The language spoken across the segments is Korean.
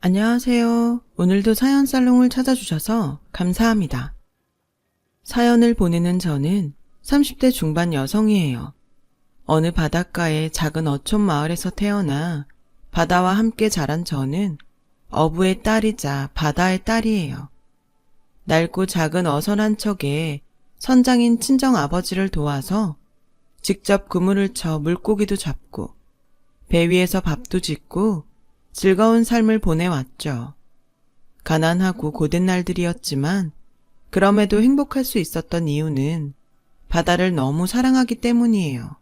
안녕하세요. 오늘도 사연 살롱을 찾아주셔서 감사합니다. 사연을 보내는 저는 30대 중반 여성이에요. 어느 바닷가의 작은 어촌 마을에서 태어나 바다와 함께 자란 저는 어부의 딸이자 바다의 딸이에요. 낡고 작은 어선 한 척에 선장인 친정 아버지를 도와서 직접 그물을 쳐 물고기도 잡고 배 위에서 밥도 짓고 즐거운 삶을 보내왔죠. 가난하고 고된 날들이었지만 그럼에도 행복할 수 있었던 이유는 바다를 너무 사랑하기 때문이에요.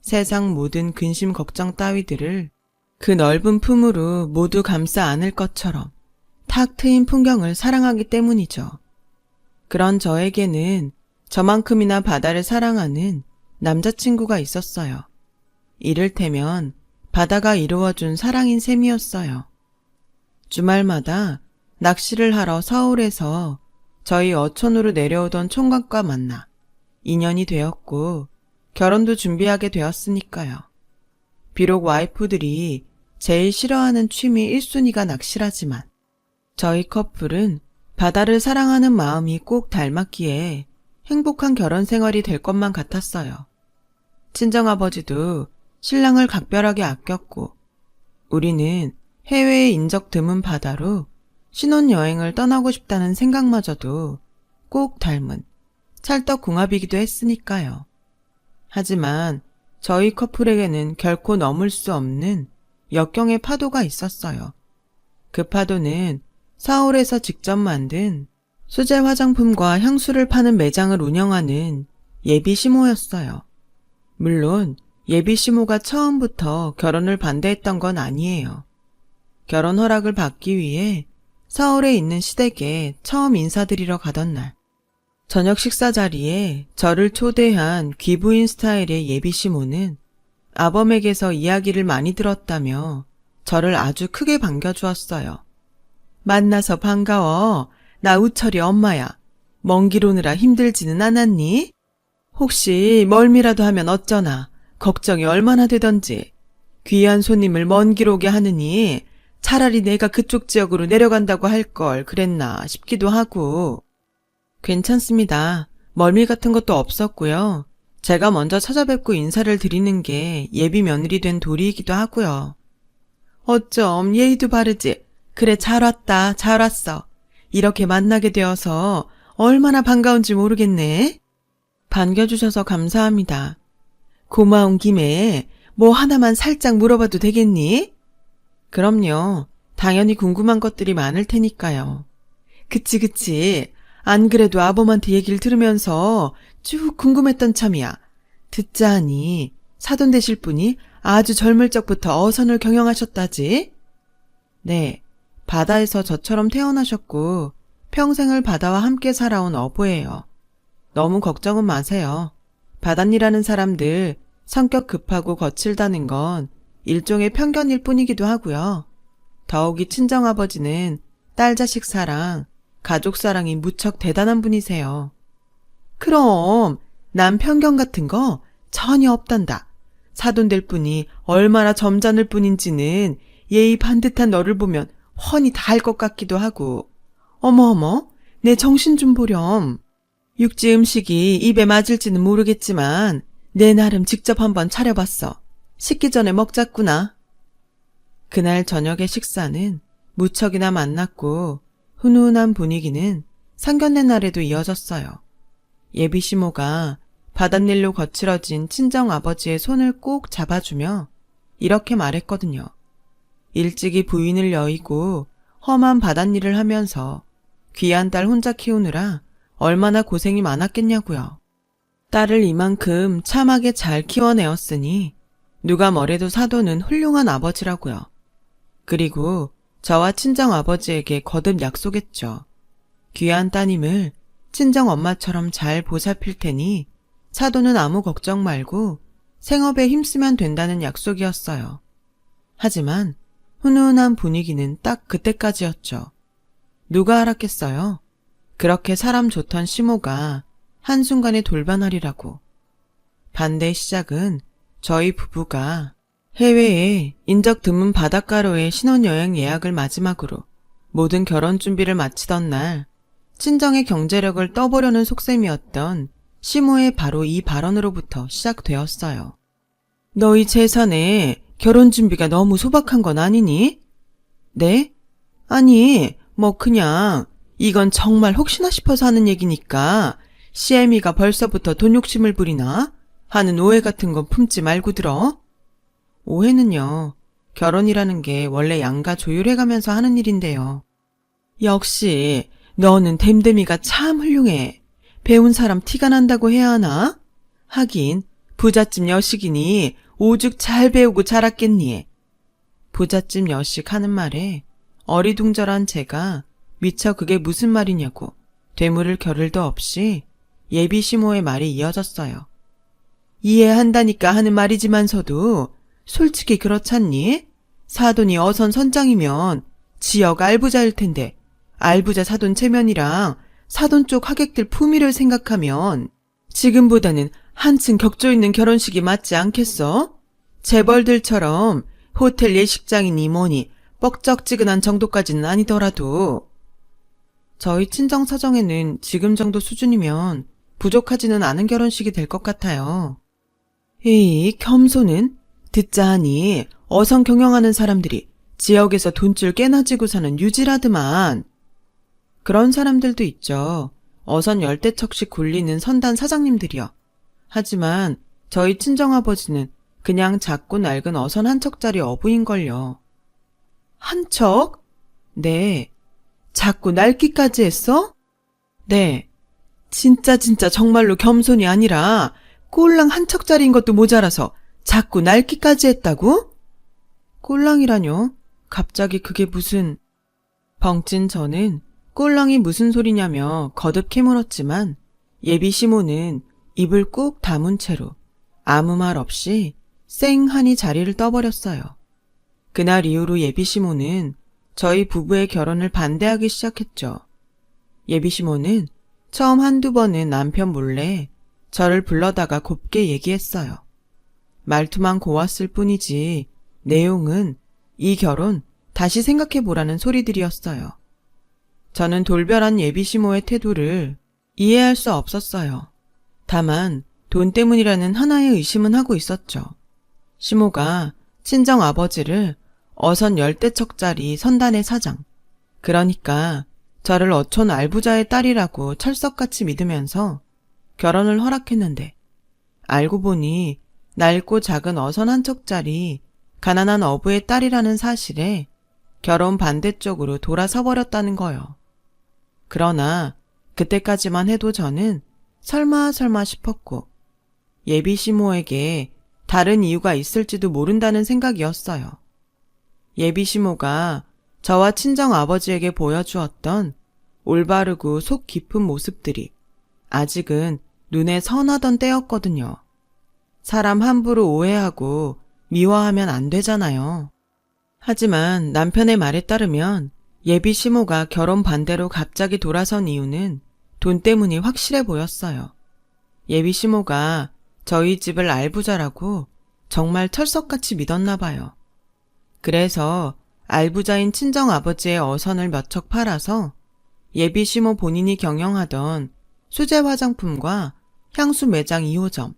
세상 모든 근심 걱정 따위들을 그 넓은 품으로 모두 감싸 안을 것처럼 탁 트인 풍경을 사랑하기 때문이죠. 그런 저에게는 저만큼이나 바다를 사랑하는 남자친구가 있었어요. 이를테면 바다가 이루어준 사랑인 셈이었어요. 주말마다 낚시를 하러 서울에서 저희 어촌으로 내려오던 총각과 만나 인연이 되었고 결혼도 준비하게 되었으니까요. 비록 와이프들이 제일 싫어하는 취미 1순위가 낚시라지만 저희 커플은 바다를 사랑하는 마음이 꼭 닮았기에 행복한 결혼 생활이 될 것만 같았어요. 친정아버지도 신랑을 각별하게 아꼈고 우리는 해외의 인적 드문 바다로 신혼여행을 떠나고 싶다는 생각마저도 꼭 닮은 찰떡궁합이기도 했으니까요. 하지만 저희 커플에게는 결코 넘을 수 없는 역경의 파도가 있었어요. 그 파도는 서울에서 직접 만든 수제 화장품과 향수를 파는 매장을 운영하는 예비 시모였어요. 물론 예비 시모가 처음부터 결혼을 반대했던 건 아니에요. 결혼 허락을 받기 위해 서울에 있는 시댁에 처음 인사드리러 가던 날, 저녁 식사 자리에 저를 초대한 귀부인 스타일의 예비 시모는 아범에게서 이야기를 많이 들었다며 저를 아주 크게 반겨주었어요. 만나서 반가워. 나 우철이 엄마야. 먼 길 오느라 힘들지는 않았니? 혹시 멀미라도 하면 어쩌나 걱정이 얼마나 되던지. 귀한 손님을 먼 길 오게 하느니 차라리 내가 그쪽 지역으로 내려간다고 할 걸 그랬나 싶기도 하고. 괜찮습니다. 멀미 같은 것도 없었고요. 제가 먼저 찾아뵙고 인사를 드리는 게 예비 며느리 된 도리이기도 하고요. 어쩜 예의도 바르지. 그래 잘 왔다. 잘 왔어. 이렇게 만나게 되어서 얼마나 반가운지 모르겠네. 반겨주셔서 감사합니다. 고마운 김에 뭐 하나만 살짝 물어봐도 되겠니? 그럼요. 당연히 궁금한 것들이 많을 테니까요. 그치. 안 그래도 아범한테 얘기를 들으면서 쭉 궁금했던 참이야. 듣자 하니 사돈 되실 분이 아주 젊을 적부터 어선을 경영하셨다지? 네. 바다에서 저처럼 태어나셨고 평생을 바다와 함께 살아온 어부예요. 너무 걱정은 마세요. 바닷일하는 사람들 성격 급하고 거칠다는 건 일종의 편견일 뿐이기도 하고요. 더욱이 친정아버지는 딸 자식 사랑, 가족 사랑이 무척 대단한 분이세요. 그럼 난 편견 같은 거 전혀 없단다. 사돈 될 분이 얼마나 점잖을 뿐인지는 예의 반듯한 너를 보면 훤히 다 알 것 같기도 하고. 어머어머, 내 정신 좀 보렴. 육지 음식이 입에 맞을지는 모르겠지만 내 나름 직접 한번 차려봤어. 식기 전에 먹자꾸나. 그날 저녁의 식사는 무척이나 만났고 훈훈한 분위기는 상견례 날에도 이어졌어요. 예비 시모가 바닷일로 거칠어진 친정아버지의 손을 꼭 잡아주며 이렇게 말했거든요. 일찍이 부인을 여의고 험한 바닷일을 하면서 귀한 딸 혼자 키우느라 얼마나 고생이 많았겠냐고요. 딸을 이만큼 참하게 잘 키워내었으니 누가 뭐래도 사돈은 훌륭한 아버지라고요. 그리고 저와 친정아버지에게 거듭 약속했죠. 귀한 따님을 친정엄마처럼 잘 보살필 테니 사돈은 아무 걱정 말고 생업에 힘쓰면 된다는 약속이었어요. 하지만 훈훈한 분위기는 딱 그때까지였죠. 누가 알았겠어요? 그렇게 사람 좋던 시모가 한순간에 돌변하리라고. 반대의 시작은 저희 부부가 해외에 인적 드문 바닷가로의 신혼여행 예약을 마지막으로 모든 결혼 준비를 마치던 날 친정의 경제력을 떠보려는 속셈이었던 시모의 바로 이 발언으로부터 시작되었어요. 너희 재산에 결혼 준비가 너무 소박한 건 아니니? 네? 아니, 뭐 그냥 이건 정말 혹시나 싶어서 하는 얘기니까 CM이가 벌써부터 돈 욕심을 부리나? 하는 오해 같은 건 품지 말고 들어. 오해는요, 결혼이라는 게 원래 양가 조율해가면서 하는 일인데요. 역시 너는 댐댐이가 참 훌륭해. 배운 사람 티가 난다고 해야 하나? 하긴 부잣집 여식이니 오죽 잘 배우고 자랐겠니. 부잣집 여식 하는 말에 어리둥절한 제가 미처 그게 무슨 말이냐고 되물을 겨를도 없이 예비 시모의 말이 이어졌어요. 이해한다니까 하는 말이지만서도 솔직히 그렇잖니? 사돈이 어선 선장이면 지역 알부자일 텐데 알부자 사돈 체면이랑 사돈 쪽 하객들 품위를 생각하면 지금보다는 한층 격조 있는 결혼식이 맞지 않겠어? 재벌들처럼 호텔 예식장이니 뭐니 뻑적지근한 정도까지는 아니더라도 저희 친정 사정에는 지금 정도 수준이면 부족하지는 않은 결혼식이 될 것 같아요. 에이, 겸손은? 듣자 하니 어선 경영하는 사람들이 지역에서 돈줄 깨나 지고 사는 유지라드만. 그런 사람들도 있죠. 어선 열대척씩 굴리는 선단 사장님들이요. 하지만 저희 친정아버지는 그냥 작고 낡은 어선 한 척짜리 어부인걸요. 한 척? 네. 작고 낡기까지 했어? 네. 진짜 정말로 겸손이 아니라 꼴랑 한 척짜리인 것도 모자라서 작고 낡기까지 했다고? 꼴랑이라뇨? 갑자기 그게 무슨... 벙찐 저는 꼴랑이 무슨 소리냐며 거듭 캐물었지만 예비 시모는 입을 꾹 다문 채로 아무 말 없이 쌩하니 자리를 떠버렸어요. 그날 이후로 예비 시모는 저희 부부의 결혼을 반대하기 시작했죠. 예비 시모는 처음 한두 번은 남편 몰래 저를 불러다가 곱게 얘기했어요. 말투만 고왔을 뿐이지 내용은 이 결혼 다시 생각해보라는 소리들이었어요. 저는 돌변한 예비 시모의 태도를 이해할 수 없었어요. 다만 돈 때문이라는 하나의 의심은 하고 있었죠. 시모가 친정 아버지를 어선 열대척짜리 선단의 사장, 그러니까 저를 어촌 알부자의 딸이라고 철석같이 믿으면서 결혼을 허락했는데 알고 보니 낡고 작은 어선 한 척짜리 가난한 어부의 딸이라는 사실에 결혼 반대쪽으로 돌아서 버렸다는 거요. 그러나 그때까지만 해도 저는 설마 싶었고 예비 시모에게 다른 이유가 있을지도 모른다는 생각이었어요. 예비 시모가 저와 친정 아버지에게 보여주었던 올바르고 속 깊은 모습들이 아직은 눈에 선하던 때였거든요. 사람 함부로 오해하고 미워하면 안 되잖아요. 하지만 남편의 말에 따르면 예비 시모가 결혼 반대로 갑자기 돌아선 이유는 돈 때문이 확실해 보였어요. 예비 시모가 저희 집을 알부자라고 정말 철석같이 믿었나 봐요. 그래서 알부자인 친정 아버지의 어선을 몇 척 팔아서 예비 시모 본인이 경영하던 수제 화장품과 향수 매장 2호점,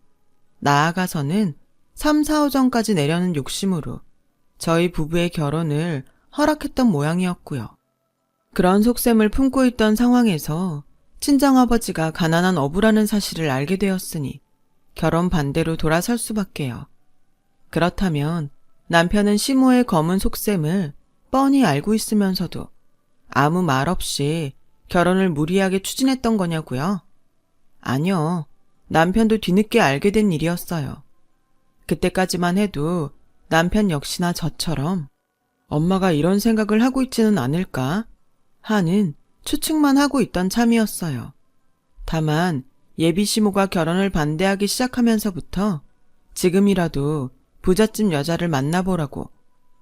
나아가서는 3, 4호점까지 내려는 욕심으로 저희 부부의 결혼을 허락했던 모양이었고요. 그런 속셈을 품고 있던 상황에서 친정아버지가 가난한 어부라는 사실을 알게 되었으니 결혼 반대로 돌아설 수밖에요. 그렇다면 남편은 시모의 검은 속셈을 뻔히 알고 있으면서도 아무 말 없이 결혼을 무리하게 추진했던 거냐고요? 아니요. 남편도 뒤늦게 알게 된 일이었어요. 그때까지만 해도 남편 역시나 저처럼 엄마가 이런 생각을 하고 있지는 않을까 하는 추측만 하고 있던 참이었어요. 다만 예비 시모가 결혼을 반대하기 시작하면서부터 지금이라도 부잣집 여자를 만나보라고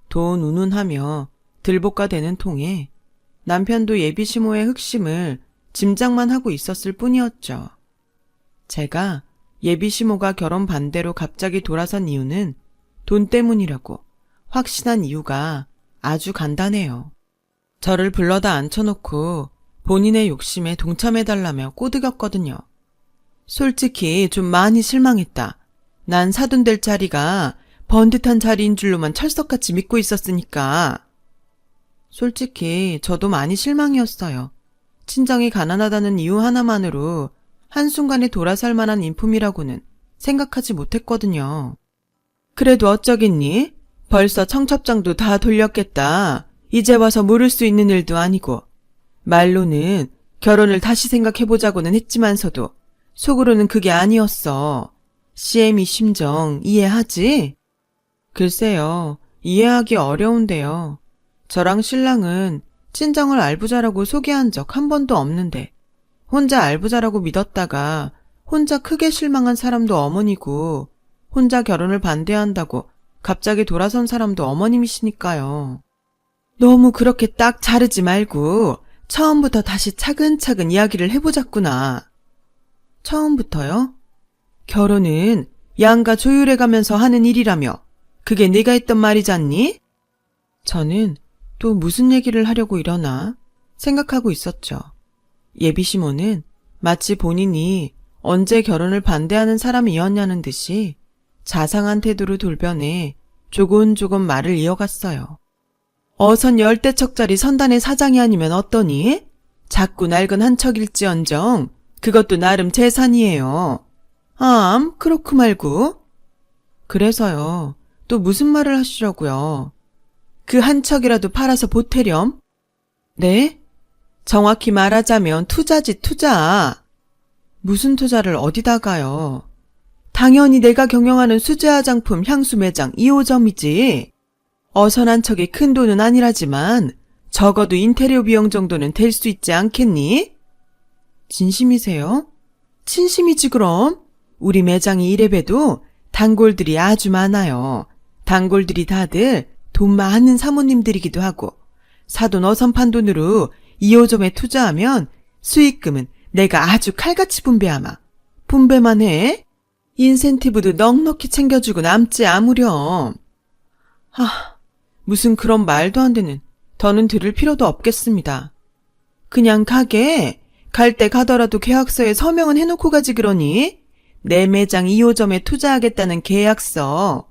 돈 운운하며 들볶아 대는 통에 남편도 예비 시모의 흑심을 짐작만 하고 있었을 뿐이었죠. 제가 예비 시모가 결혼 반대로 갑자기 돌아선 이유는 돈 때문이라고 확신한 이유가 아주 간단해요. 저를 불러다 앉혀놓고 본인의 욕심에 동참해달라며 꼬드겼거든요. 솔직히 좀 많이 실망했다. 난 사돈될 자리가 번듯한 자리인 줄로만 철석같이 믿고 있었으니까. 솔직히 저도 많이 실망이었어요. 친정이 가난하다는 이유 하나만으로 한순간에 돌아설 만한 인품이라고는 생각하지 못했거든요. 그래도 어쩌겠니? 벌써 청첩장도 다 돌렸겠다. 이제 와서 모를 수 있는 일도 아니고. 말로는 결혼을 다시 생각해보자고는 했지만서도 속으로는 그게 아니었어. CM이 심정 이해하지? 글쎄요, 이해하기 어려운데요. 저랑 신랑은 친정을 알부자라고 소개한 적 한 번도 없는데 혼자 알부자라고 믿었다가 혼자 크게 실망한 사람도 어머니고 혼자 결혼을 반대한다고 갑자기 돌아선 사람도 어머님이시니까요. 너무 그렇게 딱 자르지 말고 처음부터 다시 차근차근 이야기를 해보자꾸나. 처음부터요? 결혼은 양가 조율해가면서 하는 일이라며 그게 네가 했던 말이잖니? 저는 또 무슨 얘기를 하려고 이러나 생각하고 있었죠. 예비시모는 마치 본인이 언제 결혼을 반대하는 사람이었냐는 듯이 자상한 태도로 돌변해 조곤조곤 말을 이어갔어요. 어선 10대척짜리 선단의 사장이 아니면 어떠니? 작고 낡은 한 척일지언정 그것도 나름 재산이에요. 그렇고 말고. 그래서요. 또 무슨 말을 하시려고요? 그 한 척이라도 팔아서 보태렴? 네? 정확히 말하자면 투자지 투자. 무슨 투자를 어디다가요? 당연히 내가 경영하는 수제 화장품 향수 매장 2호점이지. 어선 한 척이 큰 돈은 아니라지만 적어도 인테리어 비용 정도는 될 수 있지 않겠니? 진심이세요? 진심이지 그럼. 우리 매장이 이래봬도 단골들이 아주 많아요. 단골들이 다들 돈 많은 사모님들이기도 하고 사돈 어선판 돈으로 2호점에 투자하면 수익금은 내가 아주 칼같이 분배하마. 분배만 해? 인센티브도 넉넉히 챙겨주고 남지 아무렴. 무슨 그런 말도 안 되는 더는 들을 필요도 없겠습니다. 그냥 가게 갈 때 가더라도 계약서에 서명은 해놓고 가지 그러니? 내 매장 2호점에 투자하겠다는 계약서.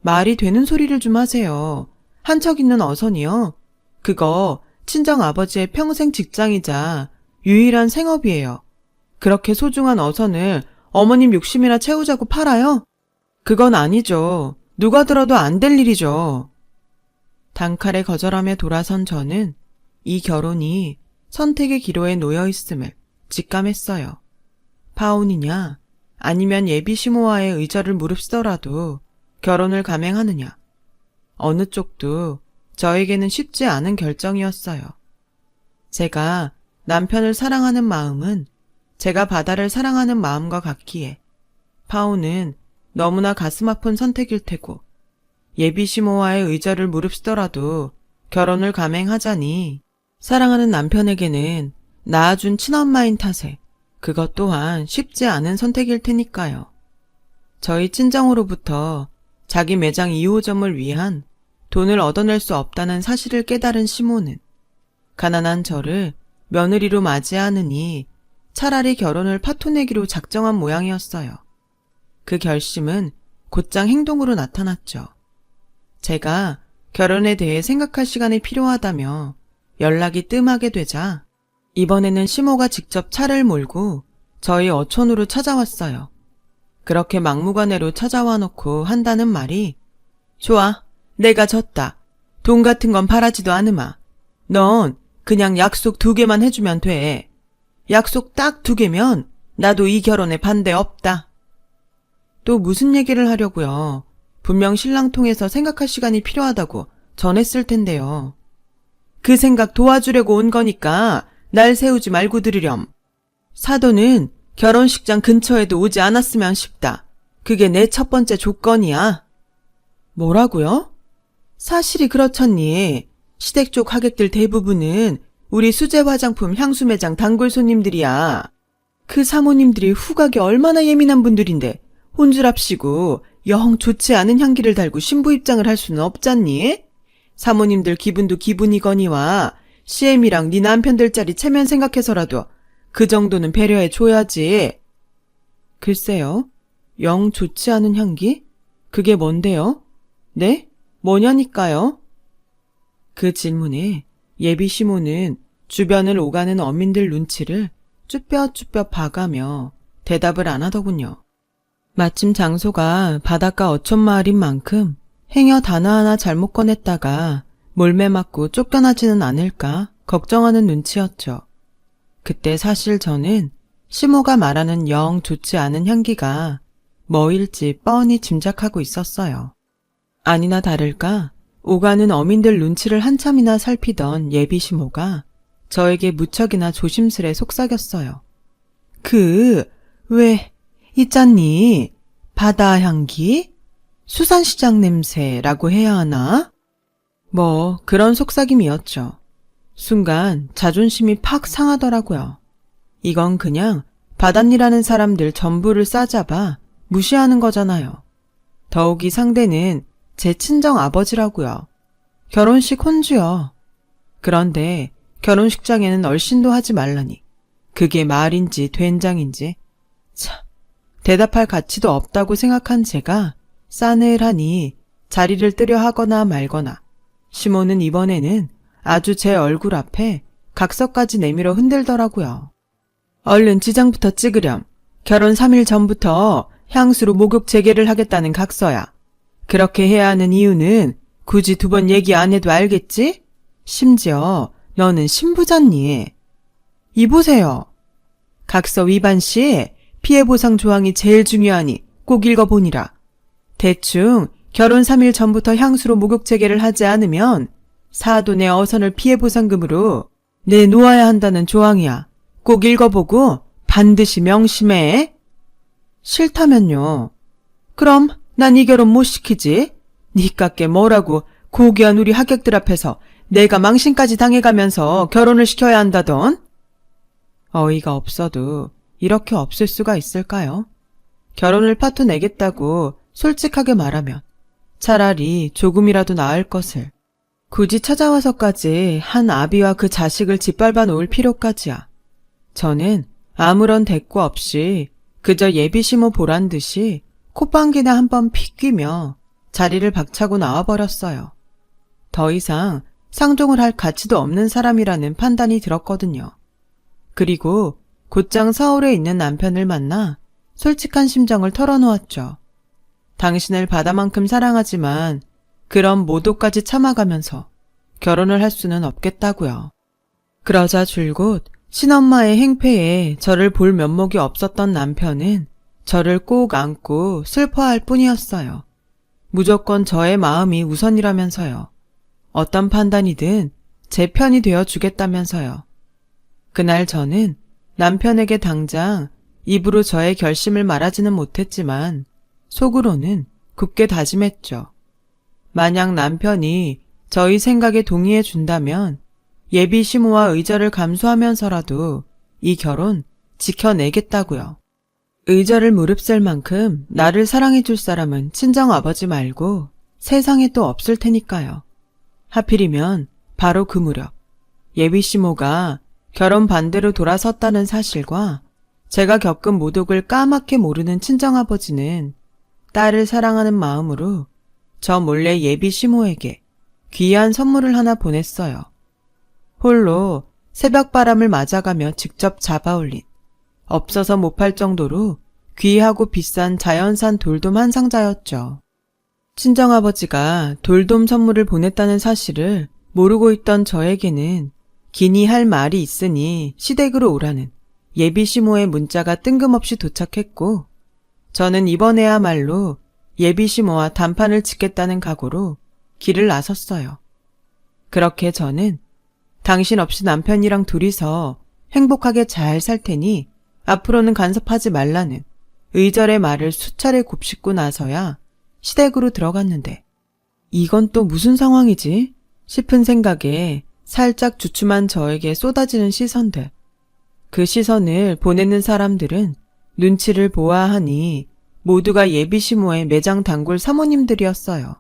말이 되는 소리를 좀 하세요. 한 척 있는 어선이요. 그거 친정 아버지의 평생 직장이자 유일한 생업이에요. 그렇게 소중한 어선을 어머님 욕심이나 채우자고 팔아요? 그건 아니죠. 누가 들어도 안 될 일이죠. 단칼에 거절하며 돌아선 저는 이 결혼이 선택의 기로에 놓여 있음을 직감했어요. 파혼이냐 아니면 예비시모와의 의절을 무릅쓰더라도 결혼을 감행하느냐. 어느 쪽도 저에게는 쉽지 않은 결정이었어요. 제가 남편을 사랑하는 마음은 제가 바다를 사랑하는 마음과 같기에 파혼은 너무나 가슴 아픈 선택일 테고 예비시모와의 의절을 무릅쓰더라도 결혼을 감행하자니 사랑하는 남편에게는 낳아준 친엄마인 탓에 그것 또한 쉽지 않은 선택일 테니까요. 저희 친정으로부터 자기 매장 2호점을 위한 돈을 얻어낼 수 없다는 사실을 깨달은 시모는 가난한 저를 며느리로 맞이하느니 차라리 결혼을 파토내기로 작정한 모양이었어요. 그 결심은 곧장 행동으로 나타났죠. 제가 결혼에 대해 생각할 시간이 필요하다며 연락이 뜸하게 되자 이번에는 시모가 직접 차를 몰고 저희 어촌으로 찾아왔어요. 그렇게 막무가내로 찾아와 놓고 한다는 말이 좋아, 내가 졌다. 돈 같은 건 바라지도 않으마. 넌 그냥 약속 2개만 해주면 돼. 약속 딱 2개면 나도 이 결혼에 반대 없다. 또 무슨 얘기를 하려고요. 분명 신랑 통해서 생각할 시간이 필요하다고 전했을 텐데요. 그 생각 도와주려고 온 거니까 날 세우지 말고 들으렴. 사돈은 결혼식장 근처에도 오지 않았으면 싶다. 그게 내 첫 번째 조건이야. 뭐라고요? 사실이 그렇잖니. 시댁 쪽 하객들 대부분은 우리 수제 화장품 향수 매장 단골 손님들이야. 그 사모님들이 후각이 얼마나 예민한 분들인데 혼주랍시고 영 좋지 않은 향기를 달고 신부 입장을 할 수는 없잖니? 사모님들 기분도 기분이거니와 CM이랑 네 남편들 짜리 체면 생각해서라도 그 정도는 배려해 줘야지. 글쎄요. 영 좋지 않은 향기? 그게 뭔데요? 네? 뭐냐니까요? 그 질문에 예비 시모는 주변을 오가는 어민들 눈치를 쭈뼛쭈뼛 봐가며 대답을 안 하더군요. 마침 장소가 바닷가 어촌마을인 만큼 행여 단어 하나 잘못 꺼냈다가 몰매 맞고 쫓겨나지는 않을까 걱정하는 눈치였죠. 그때 사실 저는 시모가 말하는 영 좋지 않은 향기가 뭐일지 뻔히 짐작하고 있었어요. 아니나 다를까 오가는 어민들 눈치를 한참이나 살피던 예비 시모가 저에게 무척이나 조심스레 속삭였어요. 왜, 있잖니, 바다 향기? 수산시장 냄새라고 해야 하나? 뭐 그런 속삭임이었죠. 순간 자존심이 팍 상하더라고요. 이건 그냥 바닷일하는 사람들 전부를 싸잡아 무시하는 거잖아요. 더욱이 상대는 제 친정 아버지라고요. 결혼식 혼주요. 그런데 결혼식장에는 얼씬도 하지 말라니. 그게 말인지 된장인지. 참, 대답할 가치도 없다고 생각한 제가 싸늘하니 자리를 뜨려 하거나 말거나 시모는 이번에는 아주 제 얼굴 앞에 각서까지 내밀어 흔들더라고요. 얼른 지장부터 찍으렴. 결혼 3일 전부터 향수로 목욕 재개를 하겠다는 각서야. 그렇게 해야 하는 이유는 굳이 2번 얘기 안 해도 알겠지? 심지어 너는 신부잖니. 이보세요. 각서 위반 시 피해보상 조항이 제일 중요하니 꼭 읽어보니라. 대충 결혼 3일 전부터 향수로 목욕 재개를 하지 않으면 사돈의 어선을 피해보상금으로 내놓아야 한다는 조항이야. 꼭 읽어보고 반드시 명심해. 싫다면요. 그럼 난 이 결혼 못 시키지. 니깎게 뭐라고 고귀한 우리 하객들 앞에서 내가 망신까지 당해가면서 결혼을 시켜야 한다던. 어이가 없어도 이렇게 없을 수가 있을까요? 결혼을 파토 내겠다고 솔직하게 말하면 차라리 조금이라도 나을 것을 굳이 찾아와서까지 한 아비와 그 자식을 짓밟아 놓을 필요까지야. 저는 아무런 대꾸 없이 그저 예비시모 보란 듯이 콧방귀나 한번 픽 끼며 자리를 박차고 나와버렸어요. 더 이상 상종을 할 가치도 없는 사람이라는 판단이 들었거든요. 그리고 곧장 서울에 있는 남편을 만나 솔직한 심정을 털어놓았죠. 당신을 바다만큼 사랑하지만 그런 모도까지 참아가면서 결혼을 할 수는 없겠다고요. 그러자 줄곧 친엄마의 행패에 저를 볼 면목이 없었던 남편은 저를 꼭 안고 슬퍼할 뿐이었어요. 무조건 저의 마음이 우선이라면서요. 어떤 판단이든 제 편이 되어 주겠다면서요. 그날 저는 남편에게 당장 입으로 저의 결심을 말하지는 못했지만 속으로는 굳게 다짐했죠. 만약 남편이 저희 생각에 동의해 준다면 예비 시모와 의절을 감수하면서라도 이 결혼 지켜내겠다고요. 의절을 무릅쓸 만큼 나를 사랑해 줄 사람은 친정아버지 말고 세상에 또 없을 테니까요. 하필이면 바로 그 무렵 예비 시모가 결혼 반대로 돌아섰다는 사실과 제가 겪은 모독을 까맣게 모르는 친정아버지는 딸을 사랑하는 마음으로 저 몰래 예비 시모에게 귀한 선물을 하나 보냈어요. 홀로 새벽바람을 맞아가며 직접 잡아올린 없어서 못 팔 정도로 귀하고 비싼 자연산 돌돔 한 상자였죠. 친정아버지가 돌돔 선물을 보냈다는 사실을 모르고 있던 저에게는 기니 할 말이 있으니 시댁으로 오라는 예비 시모의 문자가 뜬금없이 도착했고 저는 이번에야말로 예비 시모와 단판을 짓겠다는 각오로 길을 나섰어요. 그렇게 저는 당신 없이 남편이랑 둘이서 행복하게 잘 살 테니 앞으로는 간섭하지 말라는 의절의 말을 수차례 곱씹고 나서야 시댁으로 들어갔는데 이건 또 무슨 상황이지 싶은 생각에 살짝 주춤한 저에게 쏟아지는 시선들. 그 시선을 보내는 사람들은 눈치를 보아하니 모두가 예비시모의 매장 단골 사모님들이었어요.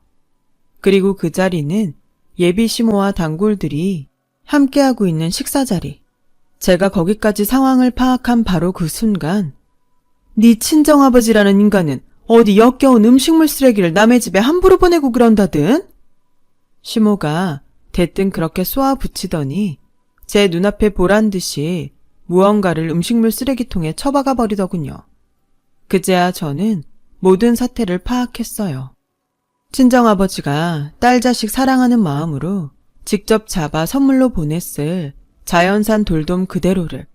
그리고 그 자리는 예비시모와 단골들이 함께하고 있는 식사 자리. 제가 거기까지 상황을 파악한 바로 그 순간, 네 친정아버지라는 인간은 어디 역겨운 음식물 쓰레기를 남의 집에 함부로 보내고 그런다든? 시모가 대뜸 그렇게 쏘아붙이더니 제 눈앞에 보란 듯이 무언가를 음식물 쓰레기통에 처박아 버리더군요. 그제야 저는 모든 사태를 파악했어요. 친정아버지가 딸 자식 사랑하는 마음으로 직접 잡아 선물로 보냈을 자연산 돌돔 그대로를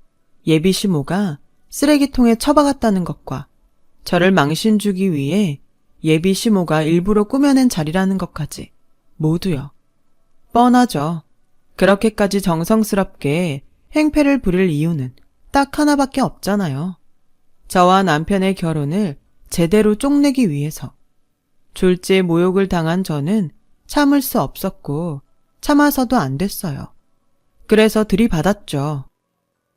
예비시모가 쓰레기통에 처박았다는 것과 저를 망신 주기 위해 예비시모가 일부러 꾸며낸 자리라는 것까지 모두요. 뻔하죠. 그렇게까지 정성스럽게 행패를 부릴 이유는 딱 하나밖에 없잖아요. 저와 남편의 결혼을 제대로 쪽내기 위해서. 졸지에 모욕을 당한 저는 참을 수 없었고 참아서도 안 됐어요. 그래서 들이받았죠.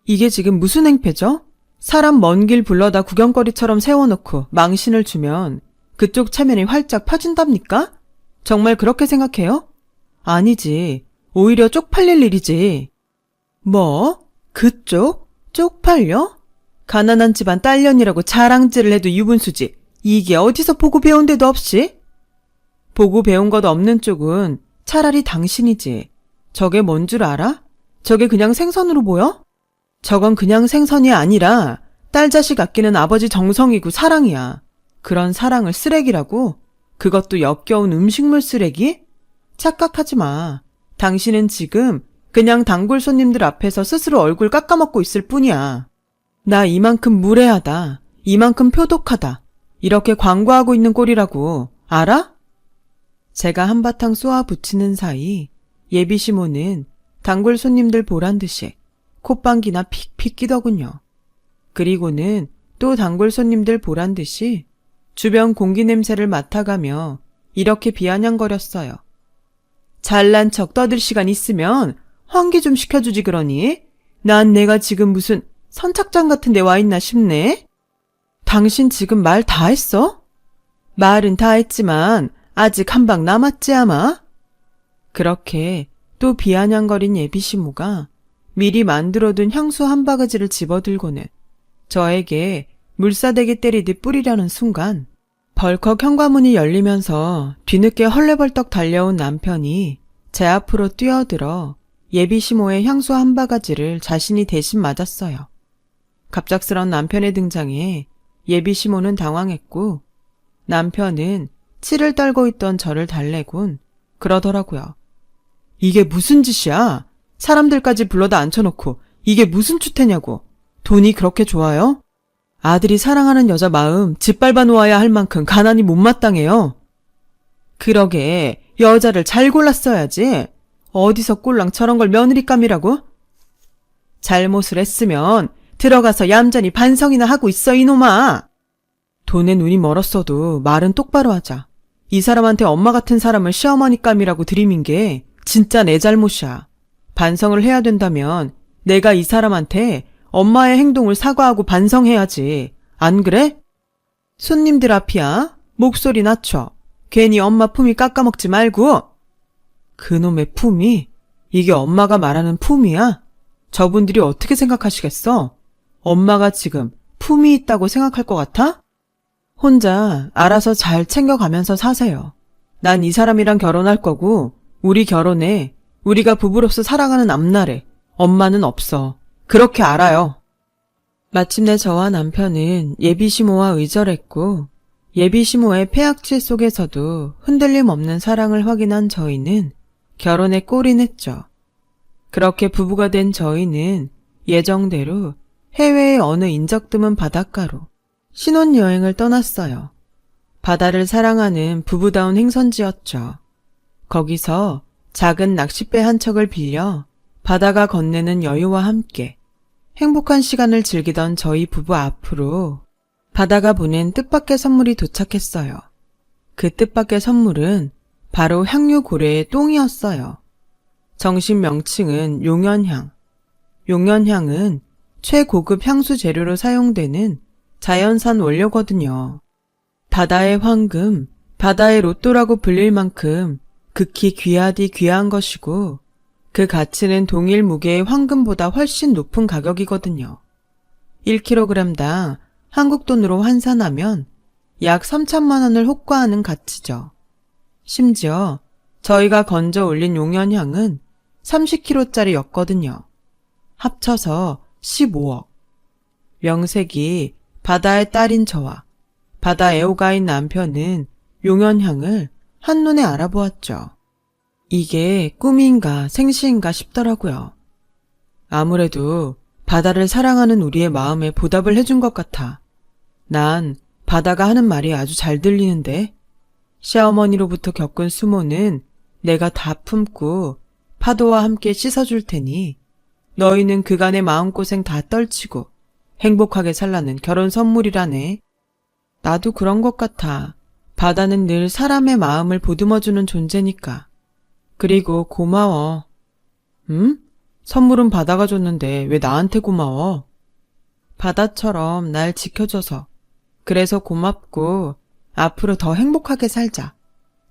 이게 지금 무슨 행패죠? 사람 먼 길 불러다 구경거리처럼 세워놓고 망신을 주면 그쪽 체면이 활짝 펴진답니까? 정말 그렇게 생각해요? 아니지. 오히려 쪽팔릴 일이지. 뭐? 그쪽? 쪽팔려? 가난한 집안 딸년이라고 자랑질을 해도 유분수지. 이게 어디서 보고 배운 데도 없이? 보고 배운 것 없는 쪽은 차라리 당신이지. 저게 뭔 줄 알아? 저게 그냥 생선으로 보여? 저건 그냥 생선이 아니라 딸 자식 아끼는 아버지 정성이고 사랑이야. 그런 사랑을 쓰레기라고? 그것도 역겨운 음식물 쓰레기? 착각하지 마. 당신은 지금 그냥 단골 손님들 앞에서 스스로 얼굴 깎아먹고 있을 뿐이야. 나 이만큼 무례하다. 이만큼 표독하다. 이렇게 광고하고 있는 꼴이라고. 알아? 제가 한바탕 쏘아붙이는 사이 예비시모는 단골 손님들 보란 듯이 콧방귀나 픽픽 끼더군요. 그리고는 또 단골 손님들 보란 듯이 주변 공기 냄새를 맡아가며 이렇게 비아냥거렸어요. 잘난 척 떠들 시간 있으면 환기 좀 시켜주지 그러니? 난 내가 지금 무슨 선착장 같은 데 와 있나 싶네? 당신 지금 말 다 했어? 말은 다 했지만 아직 한 방 남았지 아마? 그렇게 또 비아냥거린 예비시모가 미리 만들어둔 향수 한 바가지를 집어들고는 저에게 물사대기 때리듯 뿌리려는 순간 벌컥 현관문이 열리면서 뒤늦게 헐레벌떡 달려온 남편이 제 앞으로 뛰어들어 예비시모의 향수 한 바가지를 자신이 대신 맞았어요. 갑작스런 남편의 등장에 예비시모는 당황했고 남편은 치를 떨고 있던 저를 달래곤 그러더라고요. 이게 무슨 짓이야? 사람들까지 불러다 앉혀놓고 이게 무슨 추태냐고. 돈이 그렇게 좋아요? 아들이 사랑하는 여자 마음 짓밟아 놓아야 할 만큼 가난이 못마땅해요. 그러게 여자를 잘 골랐어야지. 어디서 꼴랑 저런 걸 며느리감이라고? 잘못을 했으면 들어가서 얌전히 반성이나 하고 있어 이놈아. 돈에 눈이 멀었어도 말은 똑바로 하자. 이 사람한테 엄마 같은 사람을 시어머니감이라고 들이민 게 진짜 내 잘못이야. 반성을 해야 된다면 내가 이 사람한테 엄마의 행동을 사과하고 반성해야지. 안 그래? 손님들 앞이야. 목소리 낮춰. 괜히 엄마 품위 깎아먹지 말고. 그놈의 품위? 이게 엄마가 말하는 품위야? 저분들이 어떻게 생각하시겠어? 엄마가 지금 품위 있다고 생각할 것 같아? 혼자 알아서 잘 챙겨가면서 사세요. 난 이 사람이랑 결혼할 거고 우리 결혼에 우리가 부부로서 살아가는 앞날에 엄마는 없어. 그렇게 알아요. 마침내 저와 남편은 예비시모와 의절했고 예비시모의 폐악취 속에서도 흔들림 없는 사랑을 확인한 저희는 결혼에 골인했죠. 그렇게 부부가 된 저희는 예정대로 해외의 어느 인적 드문 바닷가로 신혼여행을 떠났어요. 바다를 사랑하는 부부다운 행선지였죠. 거기서 작은 낚싯배 한 척을 빌려 바다가 건네는 여유와 함께 행복한 시간을 즐기던 저희 부부 앞으로 바다가 보낸 뜻밖의 선물이 도착했어요. 그 뜻밖의 선물은 바로 향유 고래의 똥이었어요. 정식 명칭은 용연향. 용연향은 최고급 향수 재료로 사용되는 자연산 원료거든요. 바다의 황금, 바다의 로또라고 불릴 만큼 극히 귀하디 귀한 것이고 그 가치는 동일 무게의 황금보다 훨씬 높은 가격이거든요. 1kg당 한국 돈으로 환산하면 약 3천만 원을 호가하는 가치죠. 심지어 저희가 건져 올린 용연향은 30kg짜리였거든요. 합쳐서 15억. 명색이 바다의 딸인 저와 바다 애호가인 남편은 용연향을 한눈에 알아보았죠. 이게 꿈인가 생시인가 싶더라고요. 아무래도 바다를 사랑하는 우리의 마음에 보답을 해준 것 같아. 난 바다가 하는 말이 아주 잘 들리는데 시어머니로부터 겪은 수모는 내가 다 품고 파도와 함께 씻어줄 테니 너희는 그간의 마음고생 다 떨치고 행복하게 살라는 결혼 선물이라네. 나도 그런 것 같아. 바다는 늘 사람의 마음을 보듬어주는 존재니까. 그리고 고마워. 응? 선물은 바다가 줬는데 왜 나한테 고마워? 바다처럼 날 지켜줘서. 그래서 고맙고 앞으로 더 행복하게 살자.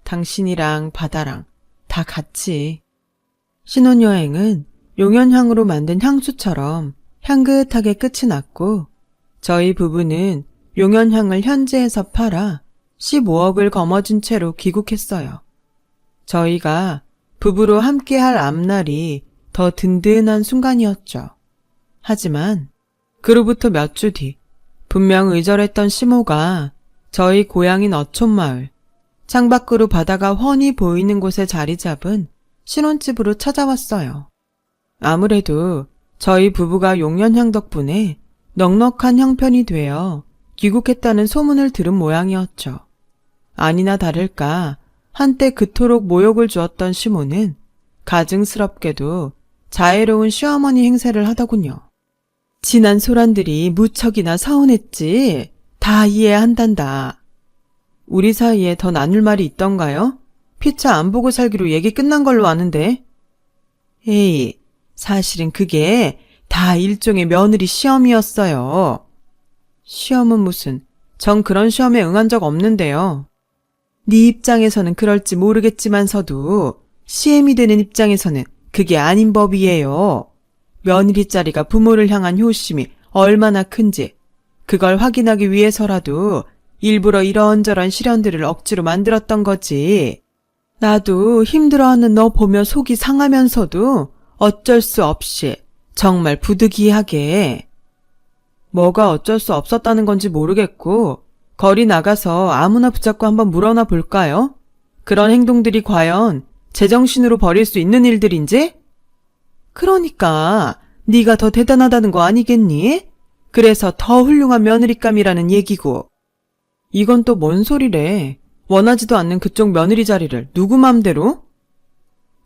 당신이랑 바다랑 다 같이. 신혼여행은 용연향으로 만든 향수처럼 향긋하게 끝이 났고 저희 부부는 용연향을 현지에서 팔아 15억을 거머쥔 채로 귀국했어요. 저희가 부부로 함께할 앞날이 더 든든한 순간이었죠. 하지만 그로부터 몇 주 뒤 분명 의절했던 시모가 저희 고향인 어촌마을 창밖으로 바다가 훤히 보이는 곳에 자리 잡은 신혼집으로 찾아왔어요. 아무래도 저희 부부가 용연향 덕분에 넉넉한 형편이 되어 귀국했다는 소문을 들은 모양이었죠. 아니나 다를까 한때 그토록 모욕을 주었던 시모는 가증스럽게도 자애로운 시어머니 행세를 하더군요. 지난 소란들이 무척이나 서운했지. 다 이해한단다. 우리 사이에 더 나눌 말이 있던가요? 피차 안 보고 살기로 얘기 끝난 걸로 아는데. 에이, 사실은 그게 다 일종의 며느리 시험이었어요. 시험은 무슨, 전 그런 시험에 응한 적 없는데요. 네 입장에서는 그럴지 모르겠지만서도 시엠이 되는 입장에서는 그게 아닌 법이에요. 며느리 자리가 부모를 향한 효심이 얼마나 큰지 그걸 확인하기 위해서라도 일부러 이런저런 시련들을 억지로 만들었던 거지. 나도 힘들어하는 너 보며 속이 상하면서도 어쩔 수 없이 정말 부득이하게. 뭐가 어쩔 수 없었다는 건지 모르겠고 거리 나가서 아무나 붙잡고 한번 물어나 볼까요? 그런 행동들이 과연 제정신으로 벌일 수 있는 일들인지? 그러니까 네가 더 대단하다는 거 아니겠니? 그래서 더 훌륭한 며느리감이라는 얘기고. 이건 또 뭔 소리래. 원하지도 않는 그쪽 며느리 자리를 누구 맘대로?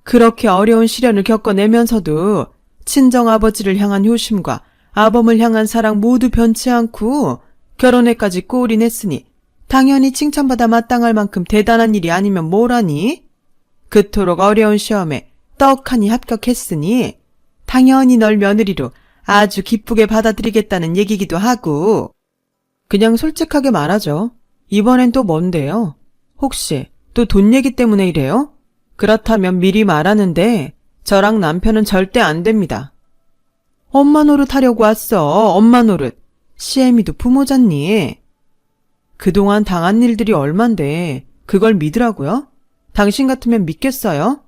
그렇게 어려운 시련을 겪어내면서도 친정아버지를 향한 효심과 아범을 향한 사랑 모두 변치 않고 결혼에까지 꼬울이냈으니 당연히 칭찬받아 마땅할 만큼 대단한 일이 아니면 뭐라니? 그토록 어려운 시험에 떡하니 합격했으니 당연히 널 며느리로 아주 기쁘게 받아들이겠다는 얘기기도 하고. 그냥 솔직하게 말하죠. 이번엔 또 뭔데요? 혹시 또 돈 얘기 때문에 이래요? 그렇다면 미리 말하는데 저랑 남편은 절대 안 됩니다. 엄마 노릇 하려고 왔어. 엄마 노릇. 시애미도 부모잖니. 그동안 당한 일들이 얼만데 그걸 믿으라고요? 당신 같으면 믿겠어요?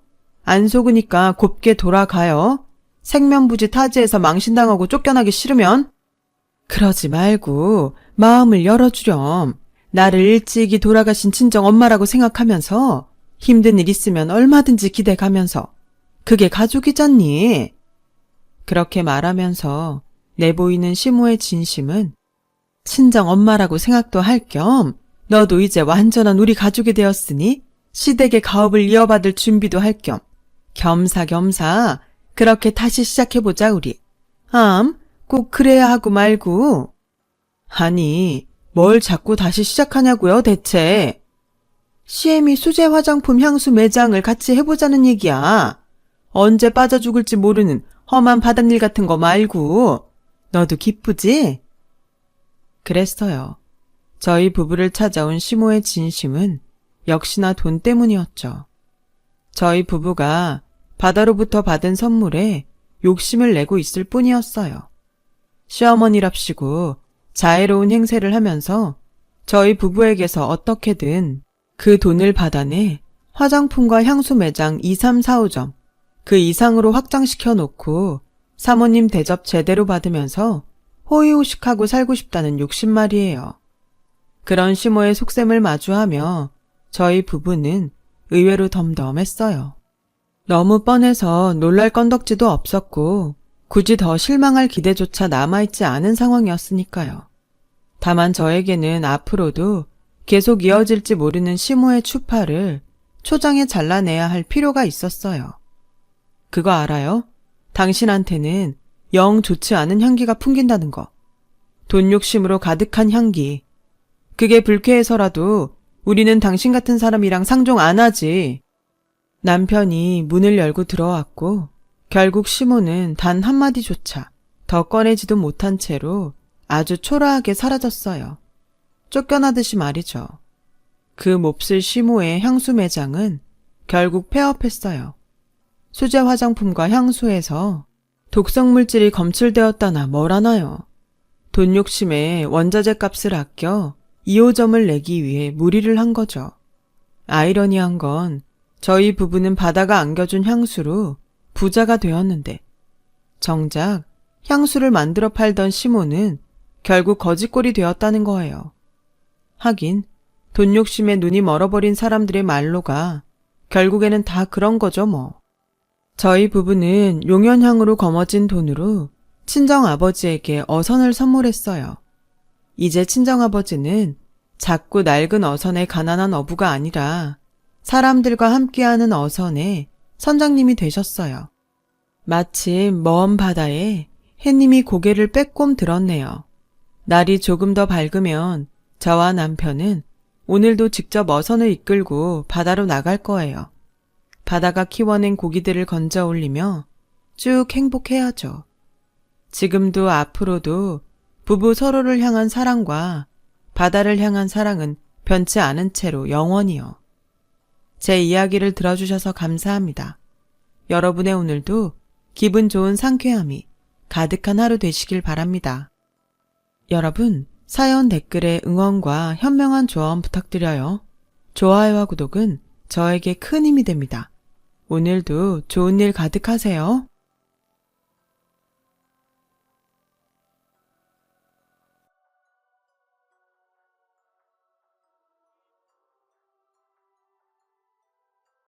안 속으니까 곱게 돌아가요. 생면부지 타지에서 망신당하고 쫓겨나기 싫으면? 그러지 말고 마음을 열어주렴. 나를 일찍이 돌아가신 친정 엄마라고 생각하면서 힘든 일 있으면 얼마든지 기대가면서 그게 가족이잖니. 그렇게 말하면서 내보이는 시모의 진심은 친정 엄마라고 생각도 할 겸 너도 이제 완전한 우리 가족이 되었으니 시댁의 가업을 이어받을 준비도 할 겸 겸사겸사 그렇게 다시 시작해보자 우리. 꼭 그래야 하고 말고. 아니 뭘 자꾸 다시 시작하냐고요 대체. 시애미 수제 화장품 향수 매장을 같이 해보자는 얘기야. 언제 빠져 죽을지 모르는 험한 바닷일 같은 거 말고. 너도 기쁘지? 그랬어요. 저희 부부를 찾아온 시모의 진심은 역시나 돈 때문이었죠. 저희 부부가 바다로부터 받은 선물에 욕심을 내고 있을 뿐이었어요. 시어머니랍시고 자애로운 행세를 하면서 저희 부부에게서 어떻게든 그 돈을 받아내 화장품과 향수 매장 2, 3, 4, 5점 그 이상으로 확장시켜 놓고 사모님 대접 제대로 받으면서 호의호식하고 살고 싶다는 욕심 말이에요. 그런 시모의 속셈을 마주하며 저희 부부는 의외로 덤덤했어요. 너무 뻔해서 놀랄 건덕지도 없었고 굳이 더 실망할 기대조차 남아있지 않은 상황이었으니까요. 다만 저에게는 앞으로도 계속 이어질지 모르는 시모의 추파를 초장에 잘라내야 할 필요가 있었어요. 그거 알아요? 당신한테는 영 좋지 않은 향기가 풍긴다는 거. 돈 욕심으로 가득한 향기. 그게 불쾌해서라도 우리는 당신 같은 사람이랑 상종 안 하지. 남편이 문을 열고 들어왔고 결국 시모는 단 한마디조차 더 꺼내지도 못한 채로 아주 초라하게 사라졌어요. 쫓겨나듯이 말이죠. 그 몹쓸 시모의 향수 매장은 결국 폐업했어요. 수제 화장품과 향수에서 독성물질이 검출되었다나 뭘 하나요. 돈 욕심에 원자재 값을 아껴 2호점을 내기 위해 무리를 한 거죠. 아이러니한 건 저희 부부는 바다가 안겨준 향수로 부자가 되었는데 정작 향수를 만들어 팔던 시모는 결국 거지꼴이 되었다는 거예요. 하긴 돈 욕심에 눈이 멀어버린 사람들의 말로가 결국에는 다 그런 거죠 뭐. 저희 부부는 용연향으로 거머쥔 돈으로 친정아버지에게 어선을 선물했어요. 이제 친정아버지는 작고 낡은 어선의 가난한 어부가 아니라 사람들과 함께하는 어선의 선장님이 되셨어요. 마침 먼 바다에 해님이 고개를 빼꼼 들었네요. 날이 조금 더 밝으면 저와 남편은 오늘도 직접 어선을 이끌고 바다로 나갈 거예요. 바다가 키워낸 고기들을 건져 올리며 쭉 행복해야죠. 지금도 앞으로도 부부 서로를 향한 사랑과 바다를 향한 사랑은 변치 않은 채로 영원히요. 제 이야기를 들어주셔서 감사합니다. 여러분의 오늘도 기분 좋은 상쾌함이 가득한 하루 되시길 바랍니다. 여러분, 사연 댓글에 응원과 현명한 조언 부탁드려요. 좋아요와 구독은 저에게 큰 힘이 됩니다. 오늘도 좋은 일 가득하세요.